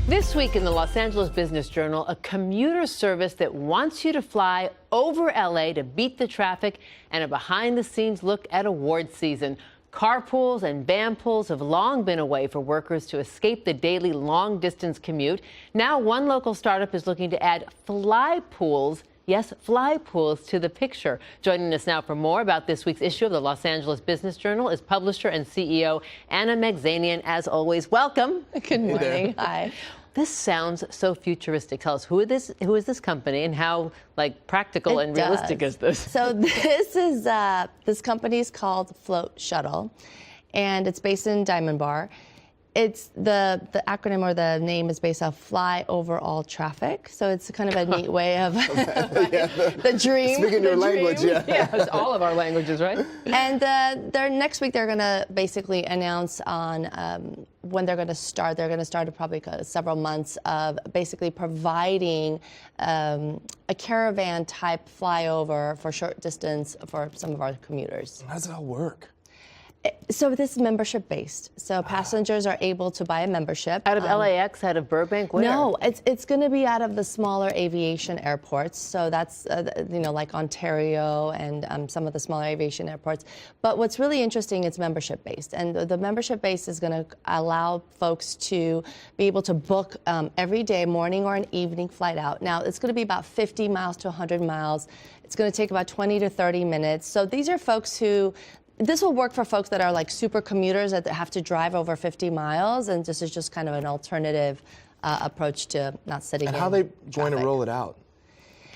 This week in the Los Angeles Business Journal, a commuter service that wants you to fly over LA to beat the traffic, and a behind-the-scenes look at award season. Carpools and vanpools have long been a way for workers to escape the daily long-distance commute. Now, one local startup is looking to add fly pools. Yes, fly pools to the picture. Joining us now for more about this week's issue of the Los Angeles Business Journal is publisher and CEO Anna Magzanian. As always, welcome. Good morning. Hi. This sounds so futuristic. Tell us who is this company and how practical and realistic is this? So this company is called Float Shuttle, and it's based in Diamond Bar. It's the acronym, or the name, is based off Fly Over All Traffic. So it's kind of a neat way of the dream. Speaking your language, yeah. Yeah, it's all of our languages, right? And next week they're going to basically announce on when they're going to start. They're going to start probably several months of basically providing a caravan type flyover for short distance for some of our commuters. How does it all work? So this is membership based. So passengers are able to buy a membership. Out of LAX, out of Burbank, where? No, it's going to be out of the smaller aviation airports. So that's like Ontario and some of the smaller aviation airports. But what's really interesting, it's membership based, and the membership base is going to allow folks to be able to book every day, morning or an evening flight out. Now it's going to be about 50 miles to 100 miles. It's going to take about 20 to 30 minutes. So these are folks who. This will work for folks that are like super commuters that have to drive over 50 miles, and this is just kind of an alternative approach to not sitting in And how are they going traffic. to roll it out?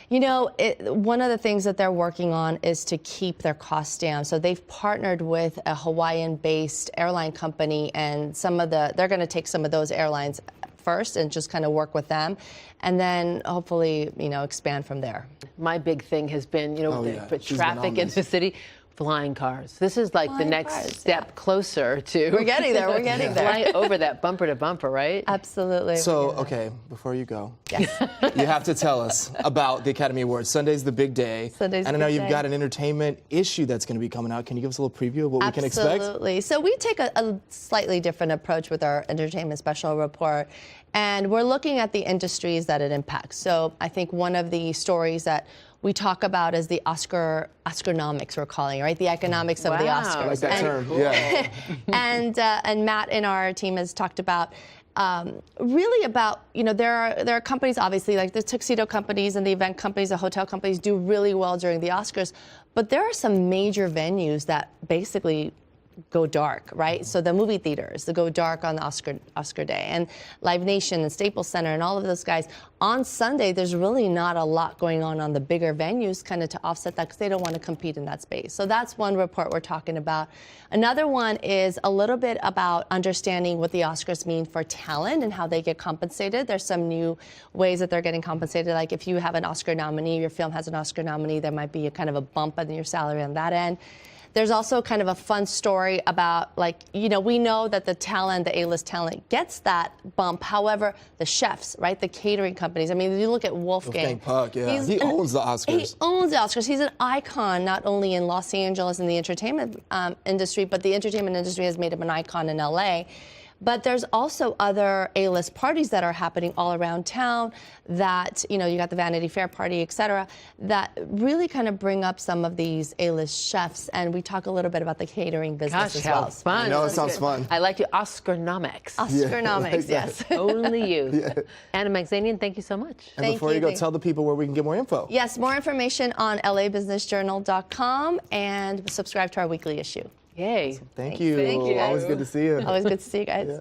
You know, one of the things that they're working on is to keep their costs down. So they've partnered with a Hawaiian-based airline company, and they're going to take some of those airlines first and just kind of work with them, and then hopefully, expand from there. My big thing has been, the traffic in the city. Flying cars. This is like the next step closer to. We're getting there. We're getting there. Fly over that bumper to bumper, right? Absolutely. So, okay, before you go, yes. You have to tell us about the Academy Awards. Sunday's the big day. Sunday's and I know the big you've day. got an entertainment issue that's going to be coming out. Can you give us a little preview of what we can expect? Absolutely. So we take a slightly different approach with our entertainment special report, and we're looking at the industries that it impacts. So I think one of the stories that we talk about is the Oscarnomics, we're calling it, right? The economics of the Oscars. I like that term. Cool. Yeah. and Matt in our team has talked about really about, there are companies, obviously, like the tuxedo companies and the event companies, the hotel companies do really well during the Oscars, but there are some major venues that basically go dark, right? So the movie theaters, they go dark on the Oscar day, and Live Nation and Staples Center and all of those guys. On Sunday, there's really not a lot going on the bigger venues, kind of to offset that, because they don't want to compete in that space. So that's one report we're talking about. Another one is a little bit about understanding what the Oscars mean for talent and how they get compensated. There's some new ways that they're getting compensated. Like if you have an Oscar nominee, your film has an Oscar nominee, there might be a kind of a bump in your salary on that end. There's also kind of a fun story about, we know that the talent, the A-list talent, gets that bump. However, the chefs, right, the catering companies. I mean, you look at Wolfgang Puck, yeah. He owns the Oscars. He owns the Oscars. He's an icon, not only in Los Angeles in the entertainment industry, but the entertainment industry has made him an icon in LA. But there's also other A-list parties that are happening all around town that, you got the Vanity Fair party, et cetera, that really kind of bring up some of these A-list chefs. And we talk a little bit about the catering business as well. Gosh, how fun. I know, it sounds fun. I like you. Oscarnomics. Oscarnomics, yes. Only you. Anna Magzanian, thank you so much. And before you go, tell the people where we can get more info. Yes, more information on labusinessjournal.com, and subscribe to our weekly issue. Yay. Thank you. Thank you. Always good to see you. Always good to see you guys. Yeah.